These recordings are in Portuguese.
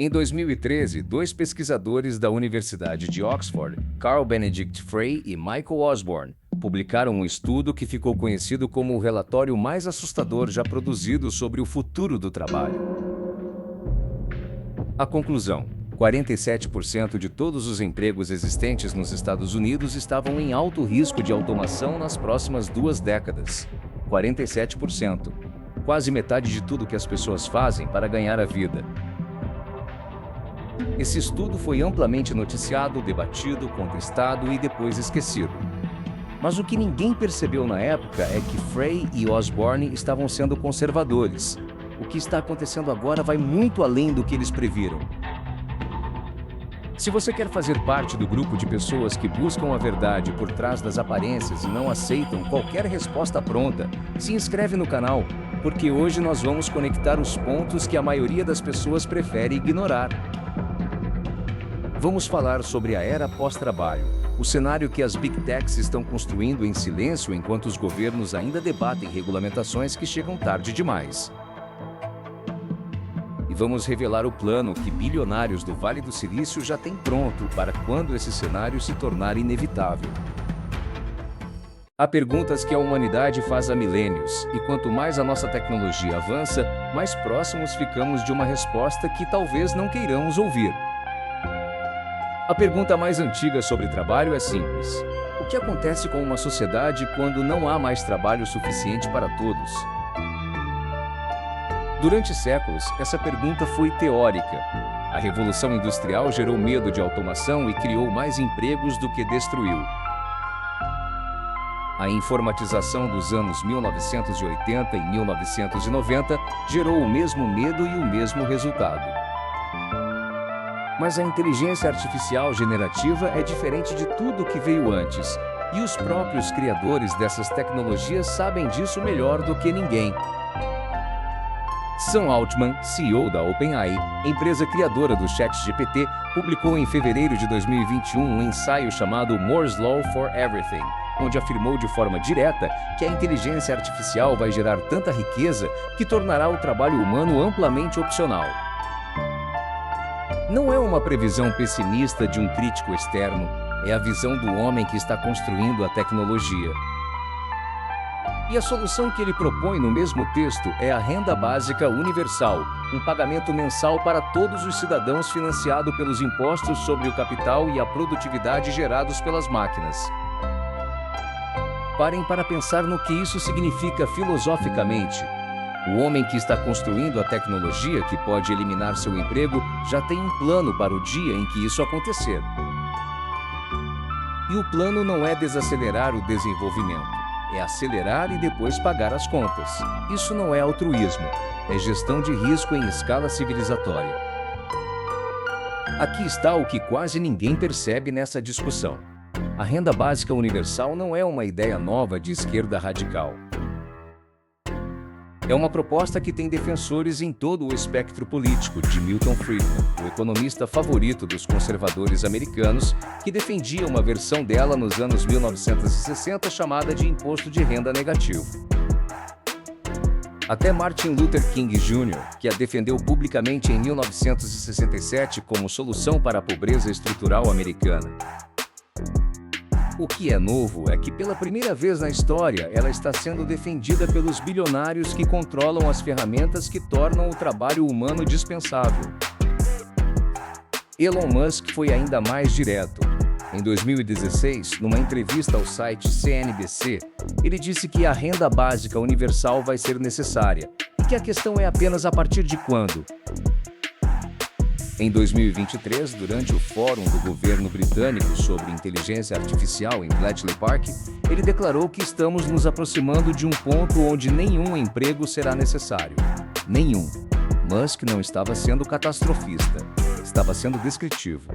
Em 2013, dois pesquisadores da Universidade de Oxford, Carl Benedict Frey e Michael Osborne, publicaram um estudo que ficou conhecido como o relatório mais assustador já produzido sobre o futuro do trabalho. A conclusão: 47% de todos os empregos existentes nos Estados Unidos estavam em alto risco de automação nas próximas 2 décadas. 47%. Quase metade de tudo que as pessoas fazem para ganhar a vida. Esse estudo foi amplamente noticiado, debatido, contestado e depois esquecido. Mas o que ninguém percebeu na época é que Frey e Osborne estavam sendo conservadores. O que está acontecendo agora vai muito além do que eles previram. Se você quer fazer parte do grupo de pessoas que buscam a verdade por trás das aparências e não aceitam qualquer resposta pronta, se inscreve no canal, porque hoje nós vamos conectar os pontos que a maioria das pessoas prefere ignorar. Vamos falar sobre a era pós-trabalho, o cenário que as Big Techs estão construindo em silêncio enquanto os governos ainda debatem regulamentações que chegam tarde demais. E vamos revelar o plano que bilionários do Vale do Silício já têm pronto para quando esse cenário se tornar inevitável. Há perguntas que a humanidade faz há milênios, e quanto mais a nossa tecnologia avança, mais próximos ficamos de uma resposta que talvez não queiramos ouvir. A pergunta mais antiga sobre trabalho é simples: o que acontece com uma sociedade quando não há mais trabalho suficiente para todos? Durante séculos, essa pergunta foi teórica. A Revolução Industrial gerou medo de automação e criou mais empregos do que destruiu. A informatização dos anos 1980 e 1990 gerou o mesmo medo e o mesmo resultado. Mas a inteligência artificial generativa é diferente de tudo que veio antes, e os próprios criadores dessas tecnologias sabem disso melhor do que ninguém. Sam Altman, CEO da OpenAI, empresa criadora do ChatGPT, publicou em fevereiro de 2021 um ensaio chamado Moore's Law for Everything, onde afirmou de forma direta que a inteligência artificial vai gerar tanta riqueza que tornará o trabalho humano amplamente opcional. Não é uma previsão pessimista de um crítico externo, é a visão do homem que está construindo a tecnologia. E a solução que ele propõe no mesmo texto é a renda básica universal, um pagamento mensal para todos os cidadãos financiado pelos impostos sobre o capital e a produtividade gerados pelas máquinas. Parem para pensar no que isso significa filosoficamente. O homem que está construindo a tecnologia que pode eliminar seu emprego já tem um plano para o dia em que isso acontecer. E o plano não é desacelerar o desenvolvimento, é acelerar e depois pagar as contas. Isso não é altruísmo, é gestão de risco em escala civilizatória. Aqui está o que quase ninguém percebe nessa discussão. A renda básica universal não é uma ideia nova de esquerda radical. É uma proposta que tem defensores em todo o espectro político, de Milton Friedman, o economista favorito dos conservadores americanos, que defendia uma versão dela nos anos 1960 chamada de imposto de renda negativo. Até Martin Luther King Jr., que a defendeu publicamente em 1967 como solução para a pobreza estrutural americana. O que é novo é que, pela primeira vez na história, ela está sendo defendida pelos bilionários que controlam as ferramentas que tornam o trabalho humano dispensável. Elon Musk foi ainda mais direto. Em 2016, numa entrevista ao site CNBC, ele disse que a renda básica universal vai ser necessária, e que a questão é apenas a partir de quando. Em 2023, durante o Fórum do Governo Britânico sobre Inteligência Artificial em Bletchley Park, ele declarou que estamos nos aproximando de um ponto onde nenhum emprego será necessário. Nenhum. Musk não estava sendo catastrofista, estava sendo descritivo.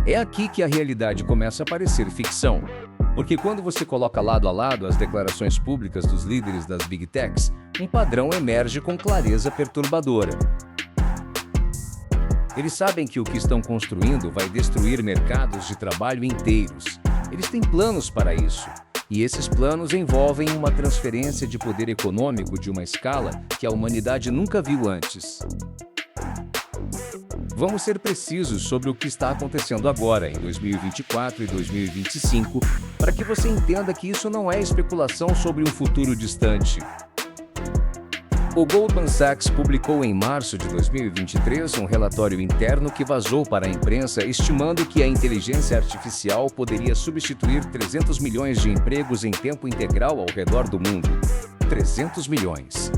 É aqui que a realidade começa a parecer ficção, porque quando você coloca lado a lado as declarações públicas dos líderes das Big Techs, um padrão emerge com clareza perturbadora. Eles sabem que o que estão construindo vai destruir mercados de trabalho inteiros. Eles têm planos para isso. E esses planos envolvem uma transferência de poder econômico de uma escala que a humanidade nunca viu antes. Vamos ser precisos sobre o que está acontecendo agora, em 2024 e 2025, para que você entenda que isso não é especulação sobre um futuro distante. O Goldman Sachs publicou em março de 2023 um relatório interno que vazou para a imprensa estimando que a inteligência artificial poderia substituir 300 milhões de empregos em tempo integral ao redor do mundo. 300 milhões.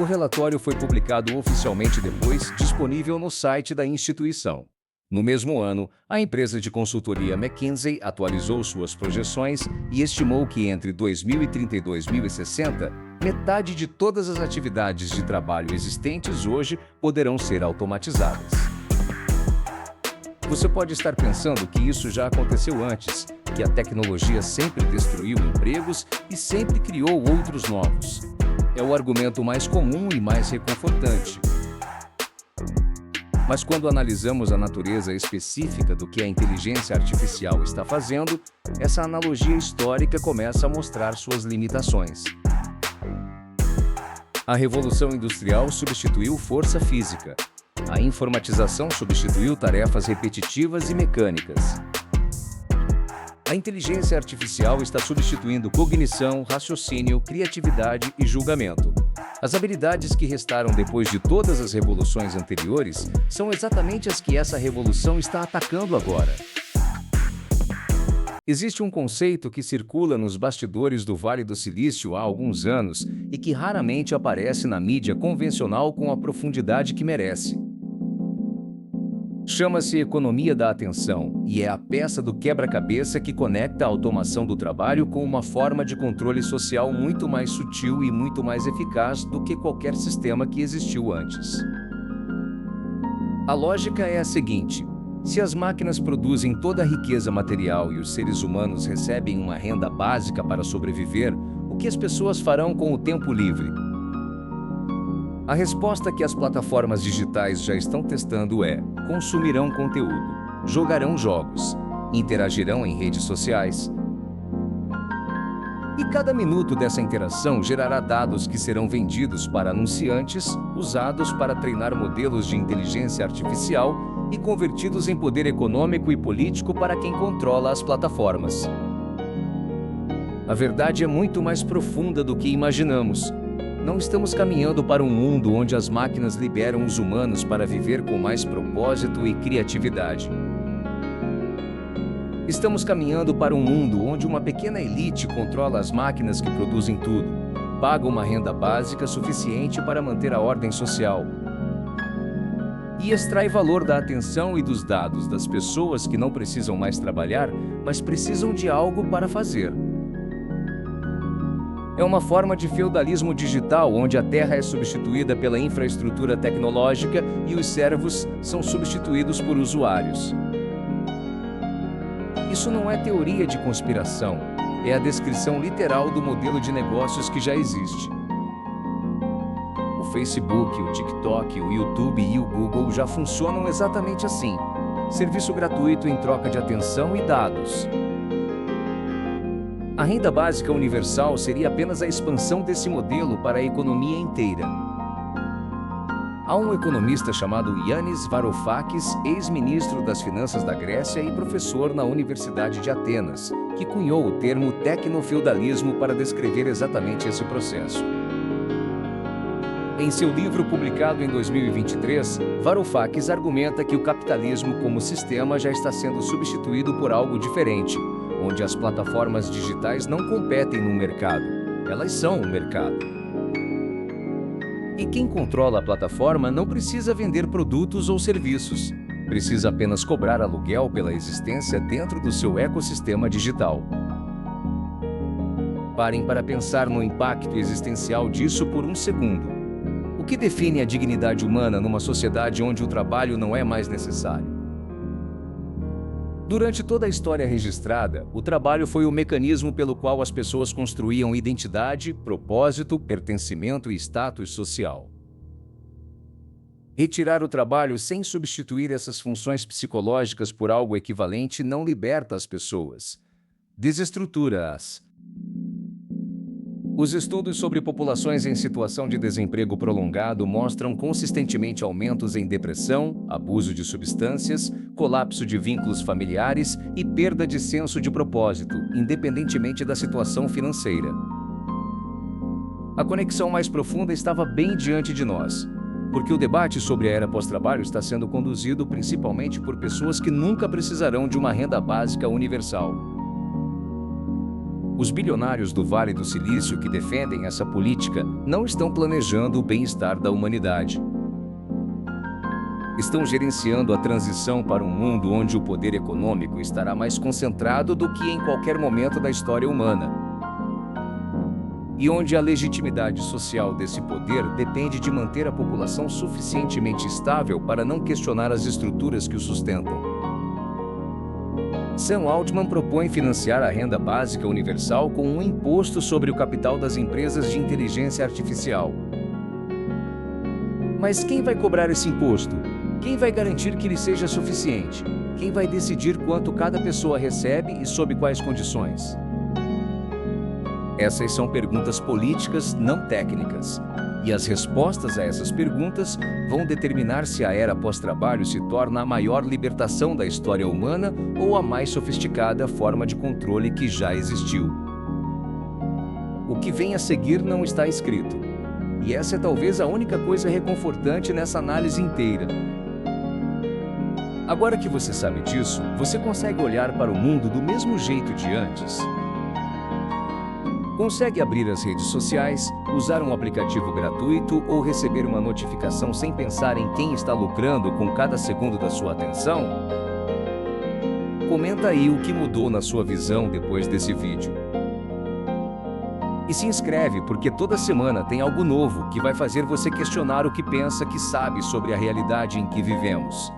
O relatório foi publicado oficialmente depois, disponível no site da instituição. No mesmo ano, a empresa de consultoria McKinsey atualizou suas projeções e estimou que entre 2030 e 2060, metade de todas as atividades de trabalho existentes hoje poderão ser automatizadas. Você pode estar pensando que isso já aconteceu antes, que a tecnologia sempre destruiu empregos e sempre criou outros novos. É o argumento mais comum e mais reconfortante. Mas quando analisamos a natureza específica do que a inteligência artificial está fazendo, essa analogia histórica começa a mostrar suas limitações. A Revolução Industrial substituiu força física. A informatização substituiu tarefas repetitivas e mecânicas. A inteligência artificial está substituindo cognição, raciocínio, criatividade e julgamento. As habilidades que restaram depois de todas as revoluções anteriores são exatamente as que essa revolução está atacando agora. Existe um conceito que circula nos bastidores do Vale do Silício há alguns anos e que raramente aparece na mídia convencional com a profundidade que merece. Chama-se economia da atenção e é a peça do quebra-cabeça que conecta a automação do trabalho com uma forma de controle social muito mais sutil e muito mais eficaz do que qualquer sistema que existiu antes. A lógica é a seguinte: se as máquinas produzem toda a riqueza material e os seres humanos recebem uma renda básica para sobreviver, o que as pessoas farão com o tempo livre? A resposta que as plataformas digitais já estão testando é: consumirão conteúdo, jogarão jogos, interagirão em redes sociais. E cada minuto dessa interação gerará dados que serão vendidos para anunciantes, usados para treinar modelos de inteligência artificial e convertidos em poder econômico e político para quem controla as plataformas. A verdade é muito mais profunda do que imaginamos. Não estamos caminhando para um mundo onde as máquinas liberam os humanos para viver com mais propósito e criatividade. Estamos caminhando para um mundo onde uma pequena elite controla as máquinas que produzem tudo, paga uma renda básica suficiente para manter a ordem social e extrai valor da atenção e dos dados das pessoas que não precisam mais trabalhar, mas precisam de algo para fazer. É uma forma de feudalismo digital onde a terra é substituída pela infraestrutura tecnológica e os servos são substituídos por usuários. Isso não é teoria de conspiração, é a descrição literal do modelo de negócios que já existe. O Facebook, o TikTok, o YouTube e o Google já funcionam exatamente assim. Serviço gratuito em troca de atenção e dados. A renda básica universal seria apenas a expansão desse modelo para a economia inteira. Há um economista chamado Yanis Varoufakis, ex-ministro das Finanças da Grécia e professor na Universidade de Atenas, que cunhou o termo tecnofeudalismo para descrever exatamente esse processo. Em seu livro publicado em 2023, Varoufakis argumenta que o capitalismo como sistema já está sendo substituído por algo diferente, onde as plataformas digitais não competem no mercado, elas são o mercado. E quem controla a plataforma não precisa vender produtos ou serviços, precisa apenas cobrar aluguel pela existência dentro do seu ecossistema digital. Parem para pensar no impacto existencial disso por um segundo. O que define a dignidade humana numa sociedade onde o trabalho não é mais necessário? Durante toda a história registrada, o trabalho foi o mecanismo pelo qual as pessoas construíam identidade, propósito, pertencimento e status social. Retirar o trabalho sem substituir essas funções psicológicas por algo equivalente não liberta as pessoas, desestrutura-as. Os estudos sobre populações em situação de desemprego prolongado mostram consistentemente aumentos em depressão, abuso de substâncias, colapso de vínculos familiares e perda de senso de propósito, independentemente da situação financeira. A conexão mais profunda estava bem diante de nós, porque o debate sobre a era pós-trabalho está sendo conduzido principalmente por pessoas que nunca precisarão de uma renda básica universal. Os bilionários do Vale do Silício que defendem essa política não estão planejando o bem-estar da humanidade. Estão gerenciando a transição para um mundo onde o poder econômico estará mais concentrado do que em qualquer momento da história humana. E onde a legitimidade social desse poder depende de manter a população suficientemente estável para não questionar as estruturas que o sustentam. Sam Altman propõe financiar a renda básica universal com um imposto sobre o capital das empresas de inteligência artificial. Mas quem vai cobrar esse imposto? Quem vai garantir que ele seja suficiente? Quem vai decidir quanto cada pessoa recebe e sob quais condições? Essas são perguntas políticas, não técnicas. E as respostas a essas perguntas vão determinar se a era pós-trabalho se torna a maior libertação da história humana ou a mais sofisticada forma de controle que já existiu. O que vem a seguir não está escrito. E essa é talvez a única coisa reconfortante nessa análise inteira. Agora que você sabe disso, você consegue olhar para o mundo do mesmo jeito de antes. Consegue abrir as redes sociais, usar um aplicativo gratuito ou receber uma notificação sem pensar em quem está lucrando com cada segundo da sua atenção? Comenta aí o que mudou na sua visão depois desse vídeo. E se inscreve porque toda semana tem algo novo que vai fazer você questionar o que pensa que sabe sobre a realidade em que vivemos.